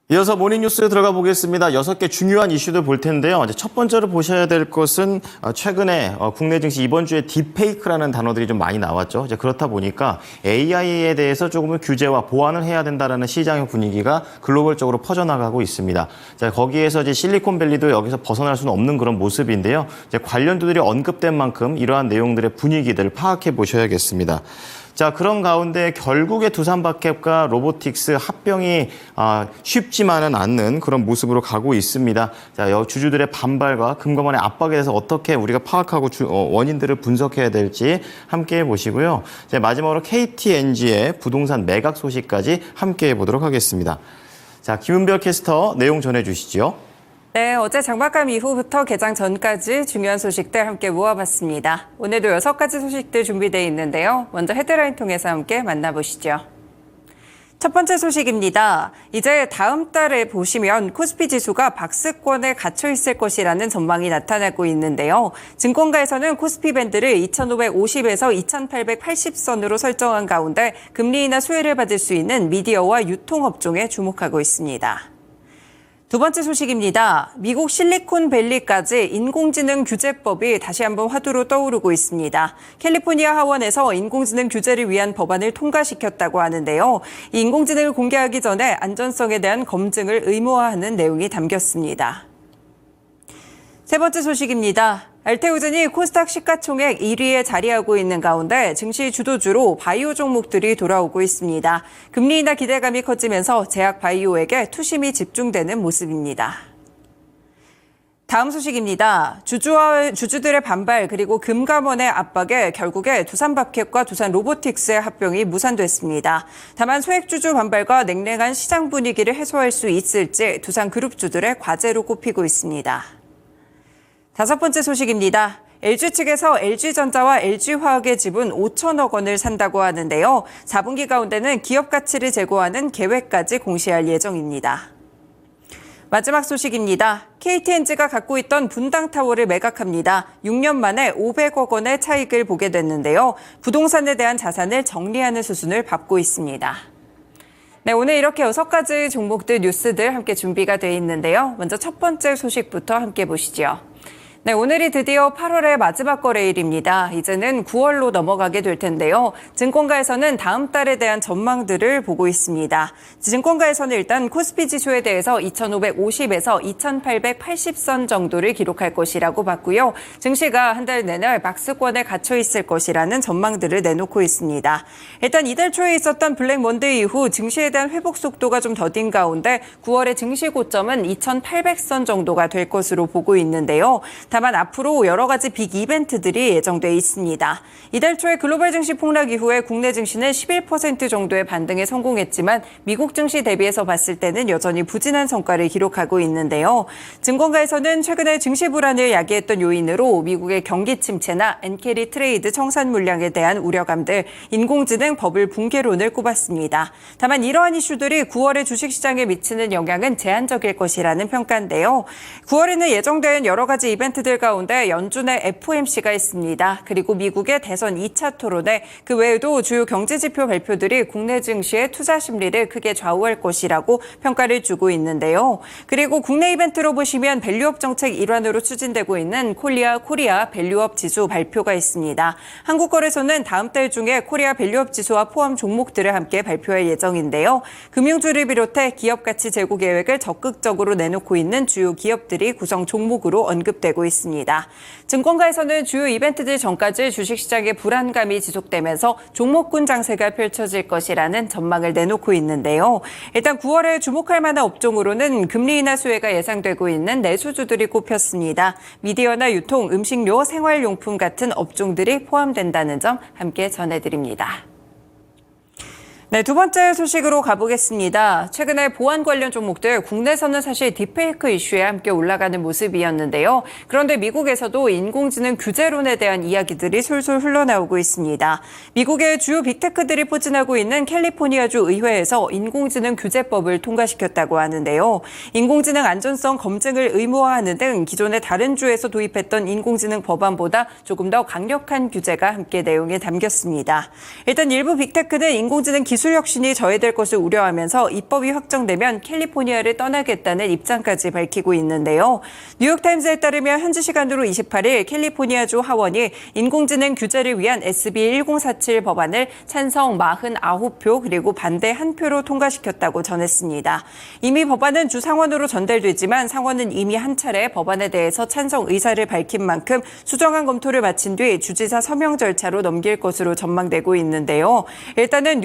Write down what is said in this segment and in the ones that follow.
이어서 모닝뉴스에 들어가 보겠습니다. 6개 중요한 이슈들 볼 텐데요. 이제 첫 번째로 보셔야 될 것은 최근에 국내 증시 이번 주에 딥페이크라는 단어들이 좀 많이 나왔죠. 이제 그렇다 보니까 AI에 대해서 조금은 규제와 보완을 해야 된다라는 시장의 분위기가 글로벌적으로 퍼져나가고 있습니다. 자, 거기에서 이제 실리콘밸리도 여기서 벗어날 수는 없는 그런 모습인데요. 이제 관련주들이 언급된 만큼 이러한 내용들의 분위기들을 파악해 보셔야겠습니다. 자, 그런 가운데 결국에 두산바켓과 로보틱스 합병이 쉽지만은 않는 그런 모습으로 가고 있습니다. 자, 주주들의 반발과 금감원의 압박에 대해서 어떻게 우리가 파악하고 원인들을 분석해야 될지 함께 해보시고요. 자, 마지막으로 KTNG의 부동산 매각 소식까지 함께 해보도록 하겠습니다. 자, 김은별 캐스터 내용 전해주시죠. 네, 어제 장마감 이후부터 개장 전까지 중요한 소식들 함께 모아봤습니다. 오늘도 6가지 소식들 준비되어 있는데요. 먼저 헤드라인 통해서 함께 만나보시죠. 첫 번째 소식입니다. 이제 다음 달에 보시면 코스피 지수가 박스권에 갇혀 있을 것이라는 전망이 나타나고 있는데요. 증권가에서는 코스피 밴드를 2,550에서 2,880선으로 설정한 가운데 금리 인하 수혜를 받을 수 있는 미디어와 유통업종에 주목하고 있습니다. 두 번째 소식입니다. 미국 실리콘밸리까지 인공지능 규제법이 다시 한번 화두로 떠오르고 있습니다. 캘리포니아 하원에서 인공지능 규제를 위한 법안을 통과시켰다고 하는데요. 이 인공지능을 공개하기 전에 안전성에 대한 검증을 의무화하는 내용이 담겼습니다. 세 번째 소식입니다. 알테오젠이 코스닥 시가총액 1위에 자리하고 있는 가운데 증시 주도주로 바이오 종목들이 돌아오고 있습니다. 금리 인하 기대감이 커지면서 제약 바이오에게 투심이 집중되는 모습입니다. 다음 소식입니다. 주주들의 반발 그리고 금감원의 압박에 결국에 두산바켓과 두산 로보틱스의 합병이 무산됐습니다. 다만 소액주주 반발과 냉랭한 시장 분위기를 해소할 수 있을지 두산그룹주들의 과제로 꼽히고 있습니다. 다섯 번째 소식입니다. LG 측에서 LG전자와 LG화학의 지분 5천억 원을 산다고 하는데요. 4분기 가운데는 기업 가치를 제고하는 계획까지 공시할 예정입니다. 마지막 소식입니다. KTNG가 갖고 있던 분당타워를 매각합니다. 6년 만에 500억 원의 차익을 보게 됐는데요. 부동산에 대한 자산을 정리하는 수순을 밟고 있습니다. 네, 오늘 이렇게 6가지 종목들 뉴스들 함께 준비가 되어 있는데요. 먼저 첫 번째 소식부터 함께 보시죠. 네, 오늘이 드디어 8월의 마지막 거래일입니다. 이제는 9월로 넘어가게 될 텐데요. 증권가에서는 다음 달에 대한 전망들을 보고 있습니다. 증권가에서는 일단 코스피 지수에 대해서 2,550에서 2,880선 정도를 기록할 것이라고 봤고요. 증시가 한 달 내내 박스권에 갇혀 있을 것이라는 전망들을 내놓고 있습니다. 일단 이달 초에 있었던 블랙 먼데이 이후 증시에 대한 회복 속도가 좀 더딘 가운데 9월의 증시 고점은 2,800선 정도가 될 것으로 보고 있는데요. 다만 앞으로 여러 가지 빅 이벤트들이 예정돼 있습니다. 이달 초에 글로벌 증시 폭락 이후에 국내 증시는 11% 정도의 반등에 성공했지만 미국 증시 대비해서 봤을 때는 여전히 부진한 성과를 기록하고 있는데요. 증권가에서는 최근에 증시 불안을 야기했던 요인으로 미국의 경기 침체나 엔캐리 트레이드 청산 물량에 대한 우려감들, 인공지능 버블 붕괴론을 꼽았습니다. 다만 이러한 이슈들이 9월의 주식시장에 미치는 영향은 제한적일 것이라는 평가인데요. 9월에는 예정된 여러 가지 이벤트들 가운데 연준의 FOMC가 있습니다. 그리고 미국의 대선 2차 토론회, 그 외에도 주요 경제지표 발표들이 국내 증시의 투자 심리를 크게 좌우할 것이라고 평가를 주고 있는데요. 그리고 국내 이벤트로 보시면 밸류업 정책 일환으로 추진되고 있는 코리아 밸류업 지수 발표가 있습니다. 한국거래소는 다음 달 중에 코리아 밸류업 지수와 포함 종목들을 함께 발표할 예정인데요. 금융주를 비롯해 기업 가치 제고 계획을 적극적으로 내놓고 있는 주요 기업들이 구성 종목으로 언급되고 있습니다. 증권가에서는 주요 이벤트들 전까지 주식시장의 불안감이 지속되면서 종목군 장세가 펼쳐질 것이라는 전망을 내놓고 있는데요. 일단 9월에 주목할 만한 업종으로는 금리 인하 수혜가 예상되고 있는 내수주들이 꼽혔습니다. 미디어나 유통, 음식료, 생활용품 같은 업종들이 포함된다는 점 함께 전해드립니다. 네, 두 번째 소식으로 가보겠습니다. 최근에 보안 관련 종목들 국내에서는 사실 딥페이크 이슈에 함께 올라가는 모습이었는데요. 그런데 미국에서도 인공지능 규제론에 대한 이야기들이 술술 흘러나오고 있습니다. 미국의 주요 빅테크들이 포진하고 있는 캘리포니아주 의회에서 인공지능 규제법을 통과시켰다고 하는데요. 인공지능 안전성 검증을 의무화하는 등 기존의 다른 주에서 도입했던 인공지능 법안보다 조금 더 강력한 규제가 함께 내용에 담겼습니다. 일단 일부 빅테크는 인공지능 기술 기술 혁신이 저해될 것을 우려하면서 입법이 확정되면 캘리포니아를 떠나겠다는 입장까지 밝히고 있는데요. 뉴욕타임스에 따르면 현지 시간으로 28일 캘리포니아주 하원이 인공지능 규제를 위한 SB 1047 법안을 찬성 49표 그리고 반대 1표로 통과시켰다고 전했습니다. 이미 법안은 주 상원으로 전달되지만 상원은 이미 한 차례 법안에 대해서 찬성 의사를 밝힌 만큼 수정안 검토를 마친 뒤 주지사 서명 절차로 넘길 것으로 전망되고 있는데요. 일단은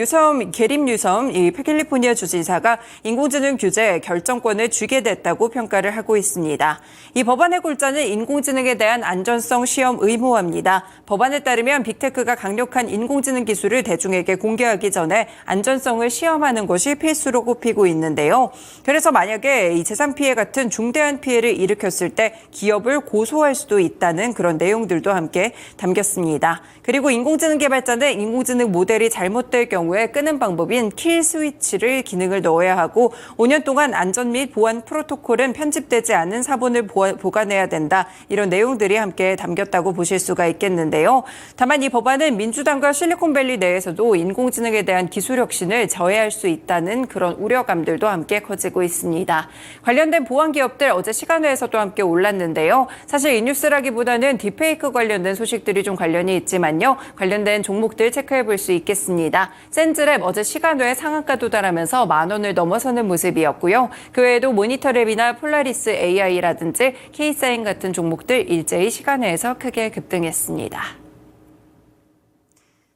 게림 뉴섬 캘리포니아 주지사가 인공지능 규제 결정권을 쥐게 됐다고 평가를 하고 있습니다. 이 법안의 골자는 인공지능에 대한 안전성 시험 의무화입니다. 법안에 따르면 빅테크가 강력한 인공지능 기술을 대중에게 공개하기 전에 안전성을 시험하는 것이 필수로 꼽히고 있는데요. 그래서 만약에 이 재산 피해 같은 중대한 피해를 일으켰을 때 기업을 고소할 수도 있다는 그런 내용들도 함께 담겼습니다. 그리고 인공지능 개발자는 인공지능 모델이 잘못될 경우에 끄는 방법인 킬 스위치를 기능을 넣어야 하고 5년 동안 안전 및 보안 프로토콜은 편집되지 않은 사본을 보관해야 된다. 이런 내용들이 함께 담겼다고 보실 수가 있겠는데요. 다만 이 법안은 민주당과 실리콘밸리 내에서도 인공지능에 대한 기술 혁신을 저해할 수 있다는 그런 우려감들도 함께 커지고 있습니다. 관련된 보안 기업들 어제 시간회에서도 함께 올랐는데요. 사실 이 뉴스라기보다는 딥페이크 관련된 소식들이 좀 관련이 있지만요. 관련된 종목들 체크해 볼 수 있겠습니다. 센즈랩 어제 시간외에 상한가 도달하면서 10,000원을 넘어서는 모습이었고요. 그 외에도 모니터랩이나 폴라리스 AI라든지 K사인 같은 종목들 일제히 시간외에서 크게 급등했습니다.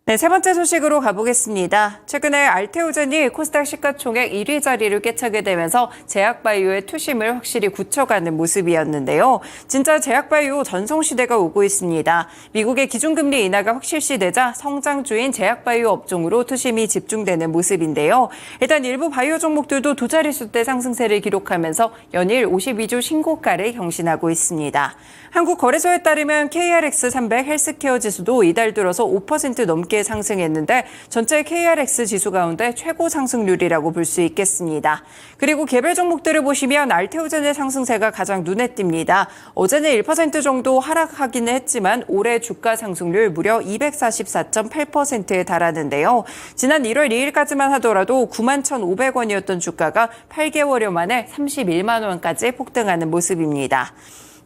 네, 세 번째 소식으로 가보겠습니다. 최근에 알테오젠이 코스닥 시가총액 1위 자리를 꿰차게 되면서 제약바이오의 투심을 확실히 굳혀가는 모습이었는데요. 진짜 제약바이오 전성시대가 오고 있습니다. 미국의 기준금리 인하가 확실시되자 성장주인 제약바이오 업종으로 투심이 집중되는 모습인데요. 일단 일부 바이오 종목들도 두 자릿수대 상승세를 기록하면서 연일 52주 신고가를 경신하고 있습니다. 한국거래소에 따르면 KRX300 헬스케어 지수도 이달 들어서 5% 넘게 상승했는데 전체 KRX 지수 가운데 최고 상승률이라고 볼 수 있겠습니다. 그리고 개별 종목들을 보시면 알테오젠의 상승세가 가장 눈에 띕니다. 어제는 1% 정도 하락하기는 했지만 올해 주가 상승률 무려 244.8%에 달하는데요. 지난 1월 2일까지만 하더라도 91,500원이었던 주가가 8개월여 만에 31만 원까지 폭등하는 모습입니다.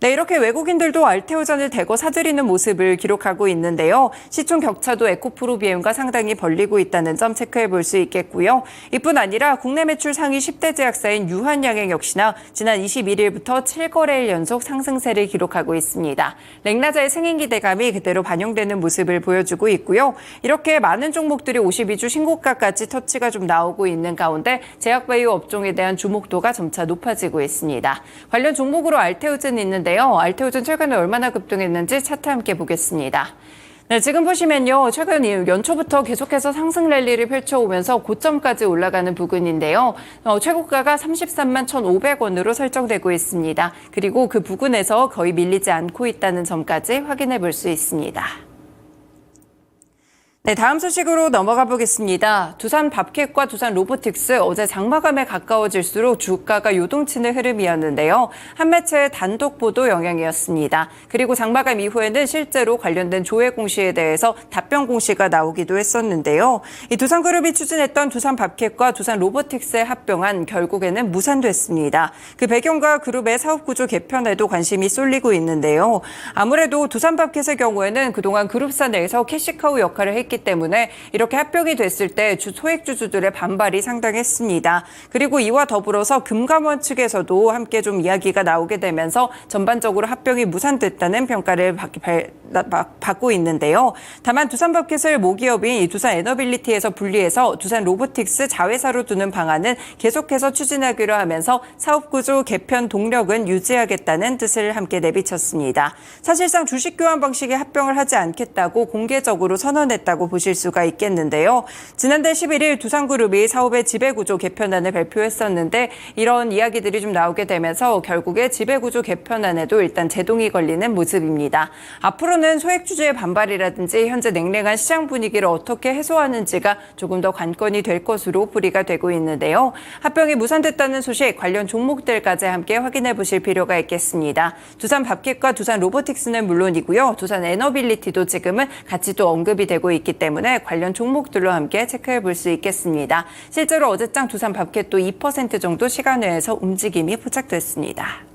네, 이렇게 외국인들도 알테오젠을 대거 사들이는 모습을 기록하고 있는데요. 시총 격차도 에코프로 비행과 상당히 벌리고 있다는 점 체크해 볼 수 있겠고요. 이뿐 아니라 국내 매출 상위 10대 제약사인 유한양행 역시나 지난 21일부터 7거래일 연속 상승세를 기록하고 있습니다. 렉나자의 승인 기대감이 그대로 반영되는 모습을 보여주고 있고요. 이렇게 많은 종목들이 52주 신고가까지 터치가 좀 나오고 있는 가운데 제약바이오 업종에 대한 주목도가 점차 높아지고 있습니다. 관련 종목으로 알테오젠이 있는데 알테오젠 최근에 얼마나 급등했는지 차트 함께 보겠습니다. 네, 지금 보시면요. 최근 연초부터 계속해서 상승 랠리를 펼쳐오면서 고점까지 올라가는 부근인데요. 최고가가 33만 1,500원으로 설정되고 있습니다. 그리고 그 부근에서 거의 밀리지 않고 있다는 점까지 확인해 볼 수 있습니다. 네, 다음 소식으로 넘어가 보겠습니다. 두산 밥캣과 두산 로보틱스 어제 장마감에 가까워질수록 주가가 요동치는 흐름이었는데요. 한 매체의 단독 보도 영향이었습니다. 그리고 장마감 이후에는 실제로 관련된 조회 공시에 대해서 답변 공시가 나오기도 했었는데요. 이 두산그룹이 추진했던 두산 밥캣과 두산 로보틱스의 합병안 결국에는 무산됐습니다. 그 배경과 그룹의 사업 구조 개편에도 관심이 쏠리고 있는데요. 아무래도 두산 밥캣의 경우에는 그동안 그룹사 내에서 캐시카우 역할을 했기 때문에 이렇게 합병이 됐을 때 소액주주들의 반발이 상당했습니다. 그리고 이와 더불어서 금감원 측에서도 함께 좀 이야기가 나오게 되면서 전반적으로 합병이 무산됐다는 평가를 받고 있는데요. 다만 두산밥켓을 모기업인 두산 에너빌리티에서 분리해서 두산 로보틱스 자회사로 두는 방안은 계속해서 추진하기로 하면서 사업구조 개편 동력은 유지하겠다는 뜻을 함께 내비쳤습니다. 사실상 주식 교환 방식의 합병을 하지 않겠다고 공개적으로 선언했다고 보실 수가 있겠는데요. 지난달 11일 두산그룹이 사업의 지배구조 개편안을 발표했었는데 이런 이야기들이 좀 나오게 되면서 결국에 지배구조 개편안에도 일단 제동이 걸리는 모습입니다. 앞으로는 소액주주의 반발이라든지 현재 냉랭한 시장 분위기를 어떻게 해소하는지가 조금 더 관건이 될 것으로 풀이가 되고 있는데요. 합병이 무산됐다는 소식 관련 종목들까지 함께 확인해 보실 필요가 있겠습니다. 두산 밥캣과 두산 로보틱스는 물론이고요. 두산 에너빌리티도 지금은 같이 또 언급이 되고 있기 있기 때문에 관련 종목들로 함께 체크해 볼 수 있겠습니다. 실제로 어제장 두산밥켓도 2% 정도 시간 외에서 움직임이 포착됐습니다.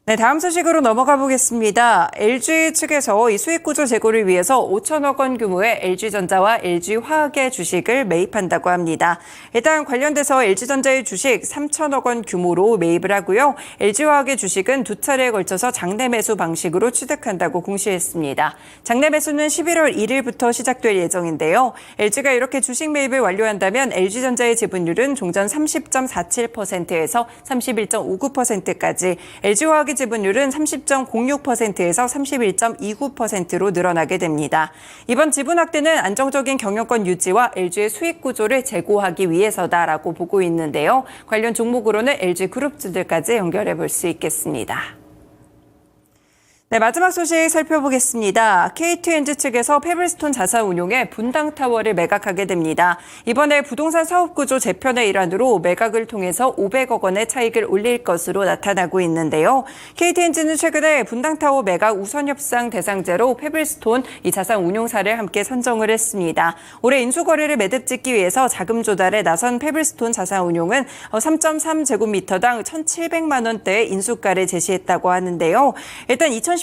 네, 다음 소식으로 넘어가 보겠습니다. LG 측에서 이 수익 구조 제고를 위해서 5천억 원 규모의 LG전자와 LG화학의 주식을 매입한다고 합니다. 일단 관련돼서 LG전자의 주식 3천억 원 규모로 매입을 하고요. LG화학의 주식은 두 차례에 걸쳐서 장내 매수 방식으로 취득한다고 공시했습니다. 장내 매수는 11월 1일부터 시작될 예정인데요. LG가 이렇게 주식 매입을 완료한다면 LG전자의 지분율은 종전 30.47%에서 31.59%까지, LG화학의 지분율은 30.06%에서 31.29%로 늘어나게 됩니다. 이번 지분 확대는 안정적인 경영권 유지와 LG의 수익 구조를 제고하기 위해서다라고 보고 있는데요. 관련 종목으로는 LG그룹주들까지 연결해 볼 수 있겠습니다. 네, 마지막 소식 살펴보겠습니다. KTNG 측에서 페블스톤 자산운용의 분당타워를 매각하게 됩니다. 이번에 부동산 사업구조 재편의 일환으로 매각을 통해서 500억 원의 차익을 올릴 것으로 나타나고 있는데요. KTNG는 최근에 분당타워 매각 우선협상 대상자로 페블스톤 이 자산운용사를 함께 선정을 했습니다. 올해 인수거래를 매듭 짓기 위해서 자금 조달에 나선 페블스톤 자산운용은 3.3제곱미터당 1,700만 원대의 인수가를 제시했다고 하는데요. 일단 2018년에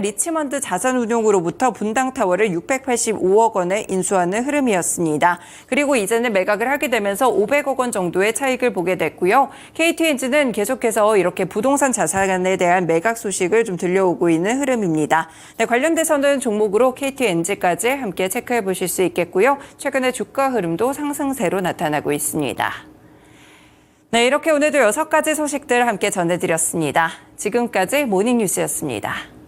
리치먼드 자산운용으로부터 분당타워를 685억 원에 인수하는 흐름이었습니다. 그리고 이제는 매각을 하게 되면서 500억 원 정도의 차익을 보게 됐고요. KTNG는 계속해서 이렇게 부동산 자산에 대한 매각 소식을 좀 들려오고 있는 흐름입니다. 네, 관련돼서는 종목으로 KTNG까지 함께 체크해 보실 수 있겠고요. 최근에 주가 흐름도 상승세로 나타나고 있습니다. 네, 이렇게 오늘도 6가지 소식들 함께 전해드렸습니다. 지금까지 모닝뉴스였습니다.